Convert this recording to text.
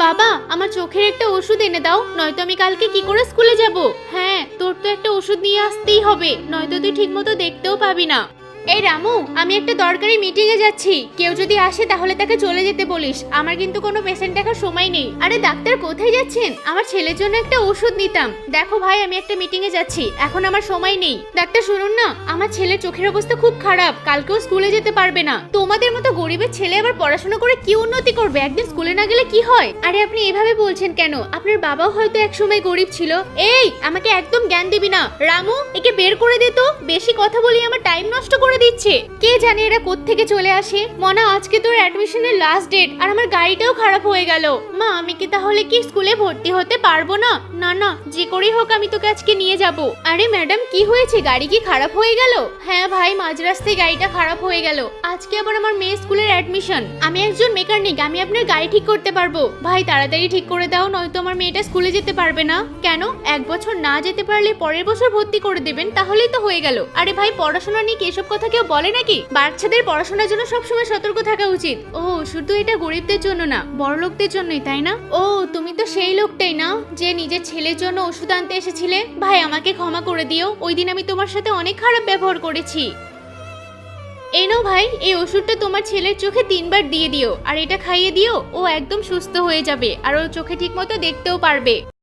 বাবা, আমার চোখের একটা ওষুধ এনে দাও, নয়তো আমি কালকে কি করে স্কুলে যাব। হ্যাঁ, তোর তো একটা ওষুধ নিয়ে আসতেই হবে, নয়তো তুই ঠিকমতো দেখতেও পাবি না। এই রামু, আমি একটা দরকারি মিটিং এ যাচ্ছি, কেউ যদি আসে তাহলে তাকে চলে যেতে বলিস, আমার কিন্তু কোনো পেশেন্ট দেখার সময় নেই। আরে ডাক্তার, কোথায় যাচ্ছেন? আমার ছেলের জন্য একটা ওষুধ নিতাম। দেখো ভাই, আমি একটা মিটিং এ যাচ্ছি, এখন আমার সময় নেই। ডাক্তার শুনুন না, আমার ছেলের চোখের অবস্থা খুব খারাপ, কালকেও স্কুলে যেতে পারবে না। তোমাদের মতো গরিবের ছেলে আবার পড়াশোনা করে কি উন্নতি করবে? একদিন স্কুলে না গেলে কি হয়? আরে আপনি এভাবে বলছেন কেন? আপনার বাবাও হয়তো একসময় গরিব ছিল। এই, আমাকে একদম জ্ঞান দিবি না। রামু, একে বের করে দে তো, বেশি কথা বলি আমার টাইম নষ্ট করে দিচ্ছে। কে জানে এরা কোত্থেকে চলে আসে। মনা, আজকে তোর অ্যাডমিশনের লাস্ট ডেট, আর আমার গাড়িটাও খারাপ হয়ে গেল। মা, আমি কি তাহলে কি স্কুলে ভর্তি হতে পারবো না? না না, যে করেই হোক আমি তোকে আজকে নিয়ে যাব। আরে ম্যাডাম, কি হয়েছে? গাড়ি কি খারাপ হয়ে গেল? হ্যাঁ ভাই, মাঝ রাস্তায় গাড়িটা খারাপ হয়ে গেল। আজকে আবার আমার মেয়ে স্কুলের অ্যাডমিশন। আমি একজন মেকানিক, আমি আপনার গাড়ি ঠিক করতে পারবো। ভাই তাড়াতাড়ি ঠিক করে দাও, নয়তো আমার মেয়েটা স্কুলে যেতে পারবে না। কেন? এক বছর না যেতে পারলে পরের বছর ভর্তি করে দেবেন, তাহলেই তো হয়ে গেল। আরে ভাই, পড়াশোনা নিয়ে এসব কথা কেউ বলে নাকি? বাচ্চাদের পড়াশোনার জন্য সবসময় সতর্ক থাকা উচিত। ও, শুধু এটা গরিবদের জন্য না, বড়লোকদের জন্যই, তাই না? ও, তুমি তো সেই লোকটাই না যে নিজের ছেলের জন্য ওষুধ আনতে এসেছিলে। ভাই আমাকে ক্ষমা করে দিও, ওই দিন আমি তোমার সাথে অনেক খারাপ ব্যবহার করেছি। এই নাও ভাই, এই ওষুধটা তোমার ছেলের চোখে 3 বার দিয়ে দিও, আর এটা খাইয়ে দিও, ও একদম সুস্থ হয়ে যাবে, আর ও চোখে ঠিক মতো দেখতেও পারবে।